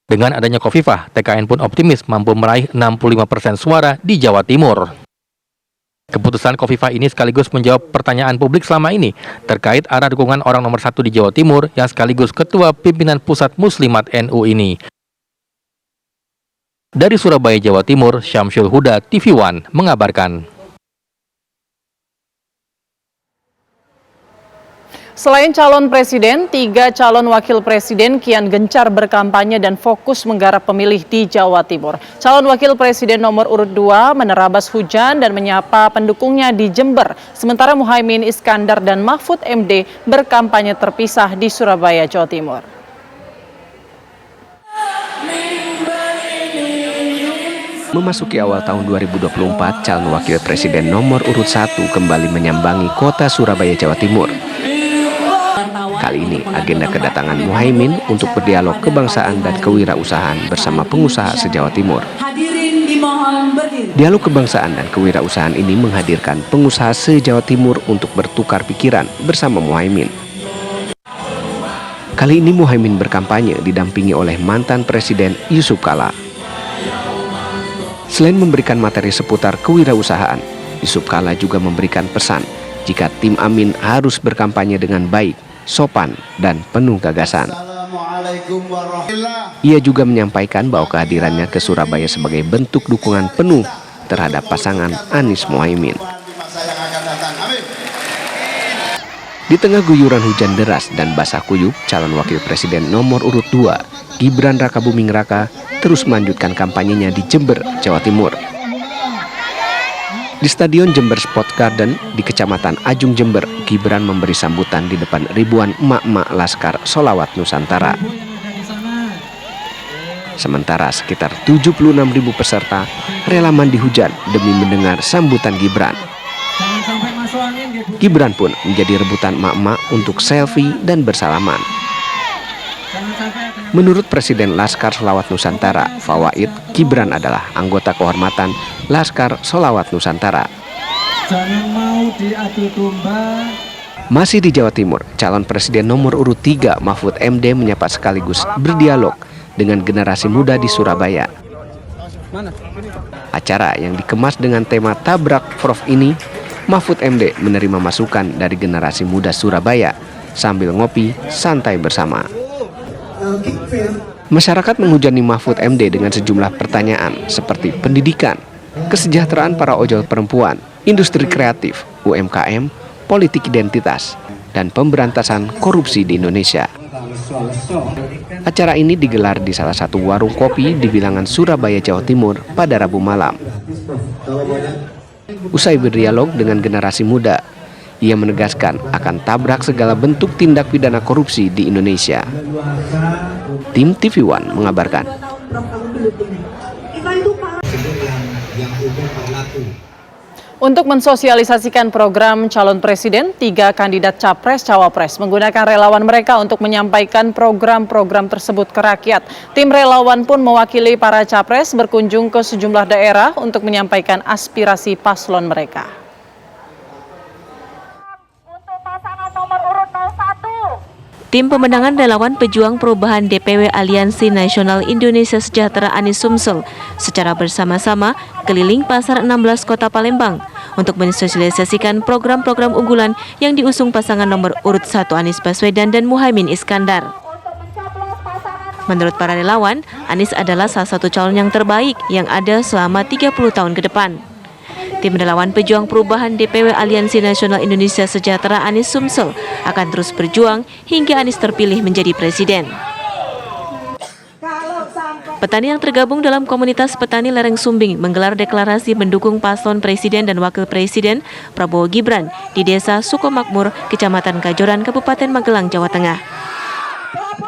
Dengan adanya Hovifah, TKN pun optimis mampu meraih 65% suara di Jawa Timur. Keputusan Hovifah ini sekaligus menjawab pertanyaan publik selama ini terkait arah dukungan orang nomor 1 di Jawa Timur yang sekaligus Ketua Pimpinan Pusat Muslimat NU ini. Dari Surabaya, Jawa Timur, Syamsul Huda, TV One mengabarkan. Selain calon presiden, 3 calon wakil presiden kian gencar berkampanye dan fokus menggarap pemilih di Jawa Timur. Calon wakil presiden nomor urut 2 menerabas hujan dan menyapa pendukungnya di Jember. Sementara Muhaimin Iskandar dan Mahfud MD berkampanye terpisah di Surabaya, Jawa Timur. Memasuki awal tahun 2024, calon wakil presiden nomor urut 1 kembali menyambangi kota Surabaya, Jawa Timur. Kali ini agenda kedatangan Muhaimin untuk berdialog kebangsaan dan kewirausahaan bersama pengusaha se-Jawa Timur. Dialog kebangsaan dan kewirausahaan ini menghadirkan pengusaha se-Jawa Timur untuk bertukar pikiran bersama Muhaimin. Kali ini Muhaimin berkampanye didampingi oleh mantan Presiden Yusuf Kala. Selain memberikan materi seputar kewirausahaan, Yusuf Kala juga memberikan pesan jika tim Amin harus berkampanye dengan baik, sopan, dan penuh gagasan. Ia juga menyampaikan bahwa kehadirannya ke Surabaya sebagai bentuk dukungan penuh terhadap pasangan Anies Muhaimin. Di tengah guyuran hujan deras dan basah kuyup, calon wakil presiden nomor urut 2, Gibran Rakabuming Raka, terus melanjutkan kampanyenya di Jember, Jawa Timur. Di Stadion Jember Sport Garden di Kecamatan Ajung Jember, Gibran memberi sambutan di depan ribuan emak-emak Laskar Sholawat Nusantara. Sementara sekitar 76.000 peserta rela mandi hujan demi mendengar sambutan Gibran. Gibran pun menjadi rebutan emak-emak untuk selfie dan bersalaman. Menurut Presiden Laskar Sholawat Nusantara, Fawaid, Gibran adalah anggota kehormatan Laskar Sholawat Nusantara. Jangan mau diadu domba. Masih di Jawa Timur, calon presiden nomor urut 3 Mahfud MD menyapa sekaligus berdialog dengan generasi muda di Surabaya. Acara yang dikemas dengan tema Tabrak Prof ini, Mahfud MD menerima masukan dari generasi muda Surabaya sambil ngopi santai bersama. Masyarakat menghujani Mahfud MD dengan sejumlah pertanyaan seperti pendidikan, kesejahteraan para ojol perempuan, industri kreatif, UMKM, politik identitas, dan pemberantasan korupsi di Indonesia. Acara ini digelar di salah satu warung kopi di bilangan Surabaya, Jawa Timur pada Rabu malam. Usai berdialog dengan generasi muda, ia menegaskan akan tabrak segala bentuk tindak pidana korupsi di Indonesia. Tim TV One mengabarkan. Untuk mensosialisasikan program calon presiden, 3 kandidat capres-cawapres menggunakan relawan mereka untuk menyampaikan program-program tersebut ke rakyat. Tim relawan pun mewakili para capres berkunjung ke sejumlah daerah untuk menyampaikan aspirasi paslon mereka. Tim pemenangan relawan pejuang perubahan DPW Aliansi Nasional Indonesia Sejahtera Anies Sumsel secara bersama-sama keliling pasar 16 Kota Palembang untuk mensosialisasikan program-program unggulan yang diusung pasangan nomor urut 1 Anies Baswedan dan Muhaimin Iskandar. Menurut para relawan, Anies adalah salah satu calon yang terbaik yang ada selama 30 tahun ke depan. Tim relawan pejuang perubahan DPW Aliansi Nasional Indonesia Sejahtera Anies Sumsel akan terus berjuang hingga Anies terpilih menjadi presiden. Petani yang tergabung dalam komunitas petani lereng Sumbing menggelar deklarasi mendukung paslon presiden dan wakil presiden Prabowo Gibran di Desa Sukomakmur, Kecamatan Kajoran, Kabupaten Magelang, Jawa Tengah.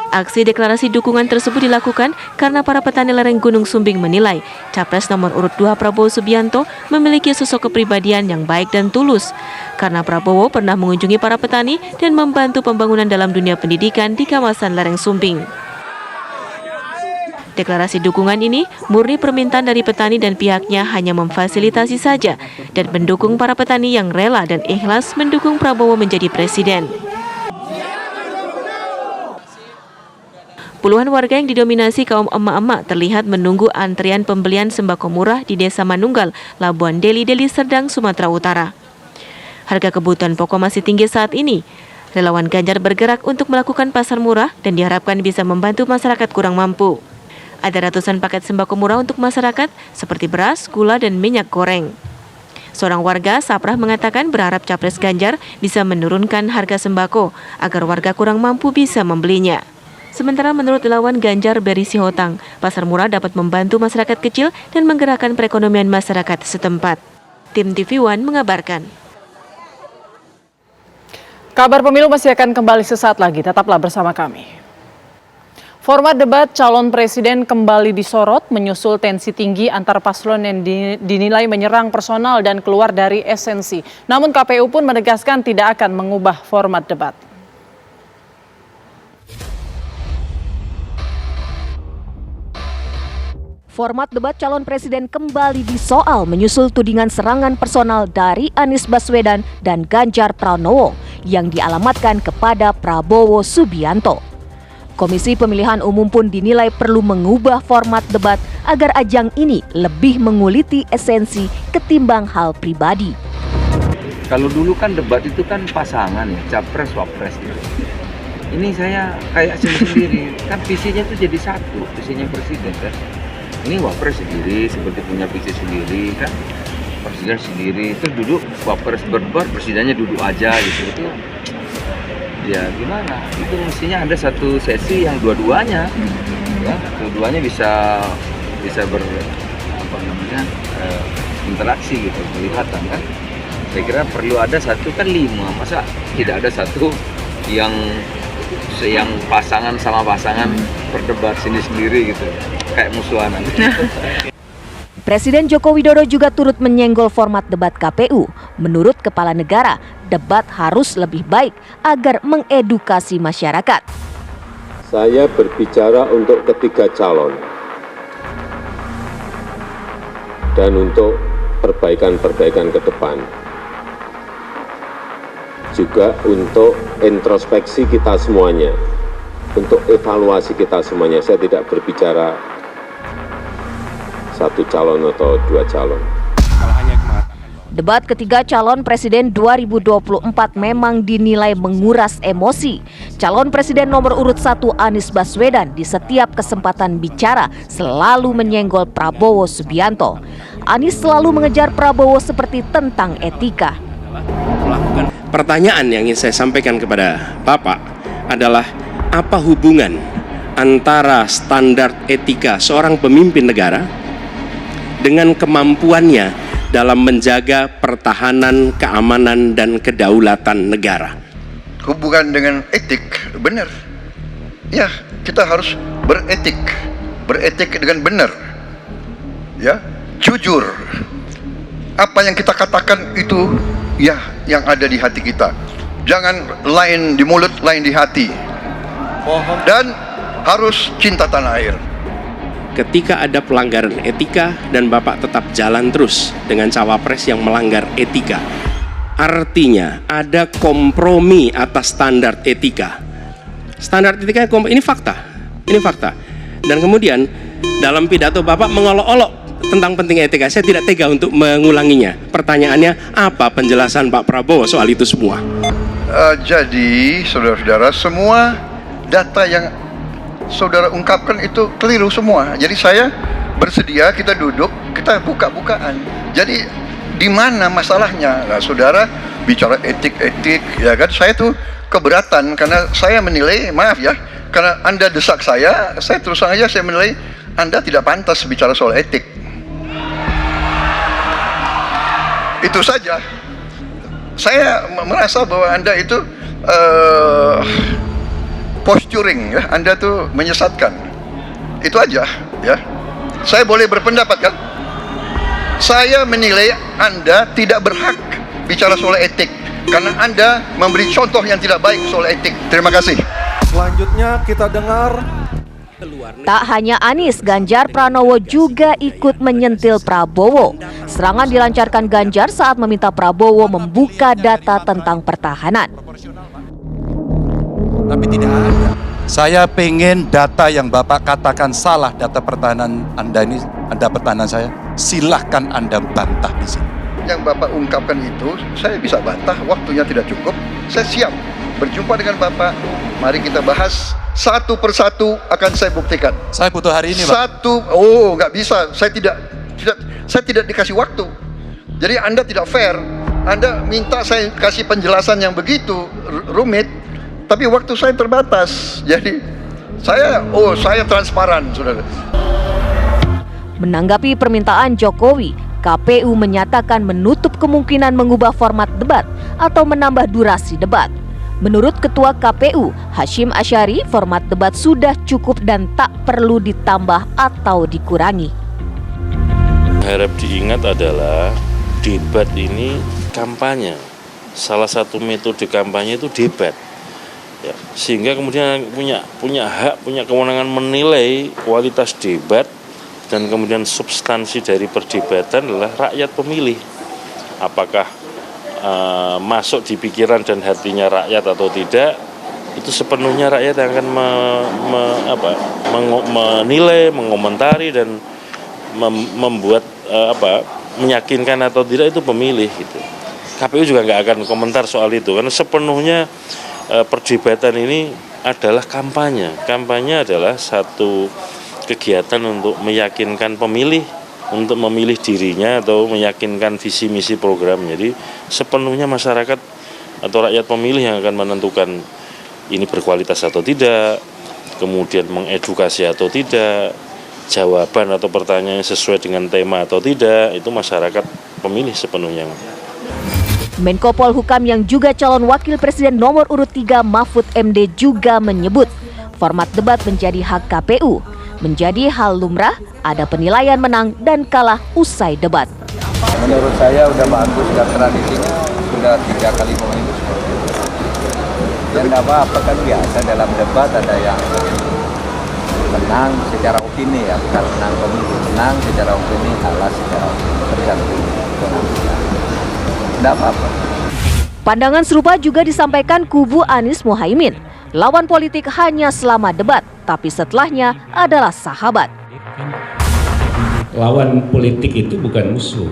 Aksi deklarasi dukungan tersebut dilakukan karena para petani lereng Gunung Sumbing menilai Capres nomor urut 2 Prabowo Subianto memiliki sosok kepribadian yang baik dan tulus. Karena Prabowo pernah mengunjungi para petani dan membantu pembangunan dalam dunia pendidikan di kawasan lereng Sumbing. Deklarasi dukungan ini murni permintaan dari petani dan pihaknya hanya memfasilitasi saja dan mendukung para petani yang rela dan ikhlas mendukung Prabowo menjadi presiden. Puluhan warga yang didominasi kaum emak-emak terlihat menunggu antrian pembelian sembako murah di Desa Manunggal, Labuan Deli, Deli Serdang, Sumatera Utara. Harga kebutuhan pokok masih tinggi saat ini. Relawan Ganjar bergerak untuk melakukan pasar murah dan diharapkan bisa membantu masyarakat kurang mampu. Ada ratusan paket sembako murah untuk masyarakat seperti beras, gula, dan minyak goreng. Seorang warga, Saprah, mengatakan berharap Capres Ganjar bisa menurunkan harga sembako agar warga kurang mampu bisa membelinya. Sementara menurut relawan Ganjar Beri Sihotang, pasar murah dapat membantu masyarakat kecil dan menggerakkan perekonomian masyarakat setempat. Tim TV One mengabarkan. Kabar pemilu masih akan kembali sesaat lagi, tetaplah bersama kami. Format debat calon presiden kembali disorot menyusul tensi tinggi antar paslon yang dinilai menyerang personal dan keluar dari esensi. Namun KPU pun menegaskan tidak akan mengubah format debat. Format debat calon presiden kembali disoal menyusul tudingan serangan personal dari Anies Baswedan dan Ganjar Pranowo yang dialamatkan kepada Prabowo Subianto. Komisi Pemilihan Umum pun dinilai perlu mengubah format debat agar ajang ini lebih menguliti esensi ketimbang hal pribadi. Kalau dulu kan debat itu kan pasangan ya, capres wapres gitu. Ini saya kayak sendiri, kan visinya itu jadi satu, visinya presiden kan. Ini wapres sendiri, seperti punya visi sendiri kan, presiden sendiri, terus duduk wapres berdebat, presidennya duduk aja gitu, itu ya gimana? Itu mestinya ada satu sesi yang dua-duanya, ya, dua-duanya bisa interaksi gitu, kelihatan kan. Saya kira perlu ada satu kan 5, masa tidak ada satu yang pasangan sama pasangan berdebat sendiri gitu, kayak musuhan. Presiden Joko Widodo juga turut menyenggol format debat KPU. Menurut Kepala Negara, debat harus lebih baik agar mengedukasi masyarakat. Saya berbicara untuk ketiga calon dan untuk perbaikan-perbaikan ke depan. Juga untuk introspeksi kita semuanya, untuk evaluasi kita semuanya. Saya tidak berbicara satu calon atau 2 calon. Debat ketiga calon presiden 2024 memang dinilai menguras emosi. Calon presiden nomor urut 1 Anies Baswedan di setiap kesempatan bicara selalu menyenggol Prabowo Subianto. Anies selalu mengejar Prabowo seperti tentang etika. Pertanyaan yang ingin saya sampaikan kepada Bapak adalah apa hubungan antara standar etika seorang pemimpin negara dengan kemampuannya dalam menjaga pertahanan, keamanan, dan kedaulatan negara? Hubungan dengan etik, benar. Ya, kita harus beretik dengan benar. Ya, jujur. apa yang kita katakan itu ya yang ada di hati kita. Jangan lain di mulut, lain di hati. Dan harus cinta tanah air. Ketika ada pelanggaran etika dan Bapak tetap jalan terus dengan cawapres yang melanggar etika, artinya ada kompromi atas standar etika. Standar etika ini fakta. Ini fakta. Dan kemudian dalam pidato Bapak mengolok-olok tentang pentingnya etika. Saya tidak tega untuk mengulanginya. Pertanyaannya, apa penjelasan Pak Prabowo soal itu semua? Jadi, saudara-saudara, semua data yang saudara ungkapkan itu keliru semua. Jadi saya bersedia kita duduk, kita buka-bukaan. Jadi di mana masalahnya? Nah, saudara bicara etik-etik, ya kan? Saya tuh keberatan karena saya menilai, maaf ya, karena Anda desak saya terus terang aja saya menilai Anda tidak pantas bicara soal etik. Itu saja. Saya merasa bahwa Anda itu posturing, ya, Anda tuh menyesatkan. Itu aja, ya. Saya boleh berpendapat kan? Saya menilai Anda tidak berhak bicara soal etik karena Anda memberi contoh yang tidak baik soal etik. Terima kasih. Selanjutnya kita dengar. Tak hanya Anies, Ganjar Pranowo juga ikut menyentil Prabowo. Serangan dilancarkan Ganjar saat meminta Prabowo membuka data tentang pertahanan. Tapi tidak ada. Saya pengen data yang Bapak katakan salah, data pertahanan Anda ini, Anda pertahanan saya, silahkan Anda bantah di sini. Yang Bapak ungkapkan itu, saya bisa bantah, waktunya tidak cukup. Saya siap berjumpa dengan Bapak. Mari kita bahas satu persatu, akan saya buktikan. Saya butuh hari ini, Pak. Nggak bisa. Saya tidak dikasih waktu. Jadi Anda tidak fair. Anda minta saya kasih penjelasan yang begitu rumit, tapi waktu saya terbatas. Jadi saya transparan, saudara. Menanggapi permintaan Jokowi, KPU menyatakan menutup kemungkinan mengubah format debat atau menambah durasi debat. Menurut Ketua KPU, Hashim Asyari, format debat sudah cukup dan tak perlu ditambah atau dikurangi. Harap diingat adalah debat ini kampanye. Salah satu metode kampanye itu debat. Ya, sehingga kemudian punya hak, punya kewenangan menilai kualitas debat dan kemudian substansi dari perdebatan adalah rakyat pemilih. Apakah masuk di pikiran dan hatinya rakyat atau tidak, itu sepenuhnya rakyat yang akan menilai, mengomentari dan membuat meyakinkan atau tidak itu pemilih gitu. KPU juga nggak akan komentar soal itu karena sepenuhnya perdebatan ini adalah kampanye. Kampanye adalah satu kegiatan untuk meyakinkan pemilih untuk memilih dirinya atau meyakinkan visi misi program. Jadi sepenuhnya masyarakat atau rakyat pemilih yang akan menentukan ini berkualitas atau tidak, kemudian mengedukasi atau tidak, jawaban atau pertanyaan sesuai dengan tema atau tidak, itu masyarakat pemilih sepenuhnya. Menko Polhukam yang juga calon wakil presiden nomor urut 3 Mahfud MD juga menyebut format debat menjadi hak KPU. Menjadi hal lumrah, ada penilaian menang dan kalah usai debat. Menurut saya udah bagus dan tradisinya sudah 3 kali pemilu. Dan apa kan biasa dalam debat ada yang menang secara opini ya, bukan menang pemilu, menang secara opini, kalah secara tergantung penampilan. Tidak apa-apa. Pandangan serupa juga disampaikan kubu Anies Muhaimin. Lawan politik hanya selama debat, tapi setelahnya adalah sahabat. Lawan politik itu bukan musuh.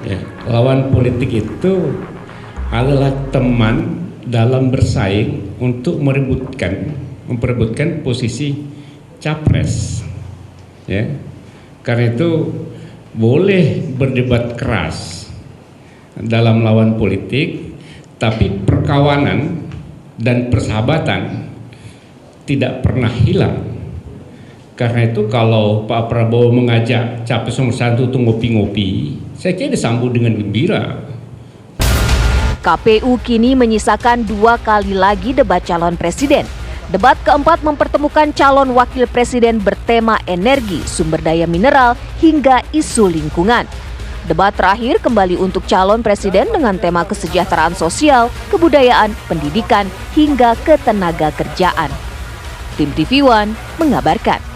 Ya, lawan politik itu adalah teman dalam bersaing untuk memperebutkan posisi capres. Ya, karena itu boleh berdebat keras dalam lawan politik, tapi perkawanan dan persahabatan tidak pernah hilang. Karena itu kalau Pak Prabowo mengajak capres nomor 1 untuk ngopi-ngopi, saya kira disambut dengan gembira. KPU kini menyisakan 2 kali lagi debat calon presiden. Debat keempat mempertemukan calon wakil presiden bertema energi, sumber daya mineral, hingga isu lingkungan. Debat terakhir kembali untuk calon presiden dengan tema kesejahteraan sosial, kebudayaan, pendidikan, hingga ketenaga kerjaan. Tim TV One mengabarkan.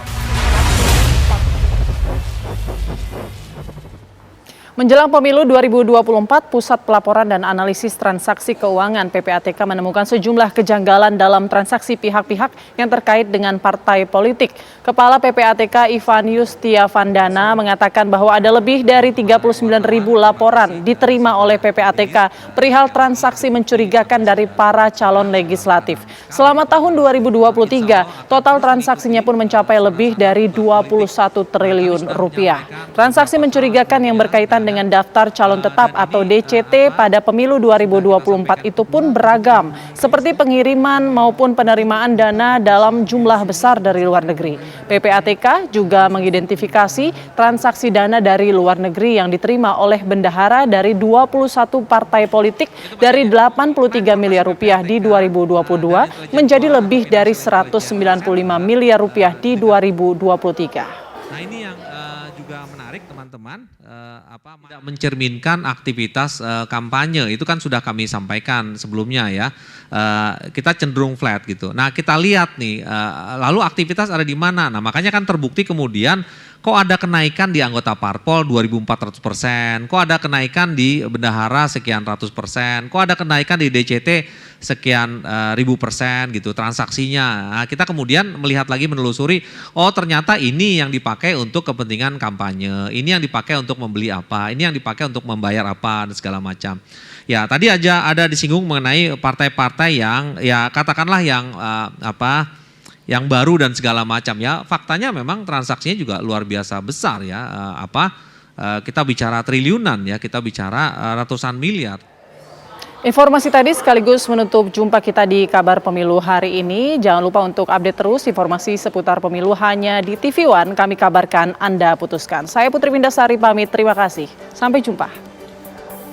Menjelang pemilu 2024, Pusat Pelaporan dan Analisis Transaksi Keuangan (PPATK) menemukan sejumlah kejanggalan dalam transaksi pihak-pihak yang terkait dengan partai politik. Kepala PPATK Ivan Yustiavandana mengatakan bahwa ada lebih dari 39.000 laporan diterima oleh PPATK perihal transaksi mencurigakan dari para calon legislatif. Selama tahun 2023, total transaksinya pun mencapai lebih dari 21 triliun rupiah. Transaksi mencurigakan yang berkaitan dengan daftar calon tetap atau DCT pada pemilu 2024 itu pun beragam, seperti pengiriman maupun penerimaan dana dalam jumlah besar dari luar negeri. PPATK juga mengidentifikasi transaksi dana dari luar negeri yang diterima oleh bendahara dari 21 partai politik dari 83 miliar rupiah di 2022 menjadi lebih dari 195 miliar rupiah di 2023. Nah, ini yang juga menarik teman-teman, tidak mencerminkan aktivitas kampanye. Itu kan sudah kami sampaikan sebelumnya ya. Kita cenderung flat gitu. Nah, kita lihat nih, lalu aktivitas ada di mana? Nah, makanya kan terbukti kemudian kok ada kenaikan di anggota parpol 2.400%, kok ada kenaikan di bendahara sekian ratus%, kok ada kenaikan di DCT sekian 1000% gitu transaksinya. Nah, kita kemudian melihat lagi menelusuri, oh ternyata ini yang dipakai untuk kepentingan kampanye, ini yang dipakai untuk membeli apa, ini yang dipakai untuk membayar apa dan segala macam. Ya, tadi aja ada disinggung mengenai partai-partai yang ya katakanlah yang yang baru dan segala macam ya. Faktanya memang transaksinya juga luar biasa besar ya. Kita bicara triliunan ya, kita bicara ratusan miliar. Informasi tadi sekaligus menutup jumpa kita di Kabar Pemilu hari ini. Jangan lupa untuk update terus informasi seputar pemilu hanya di TV One. Kami kabarkan, Anda putuskan. Saya Putri Windasari pamit, terima kasih. Sampai jumpa.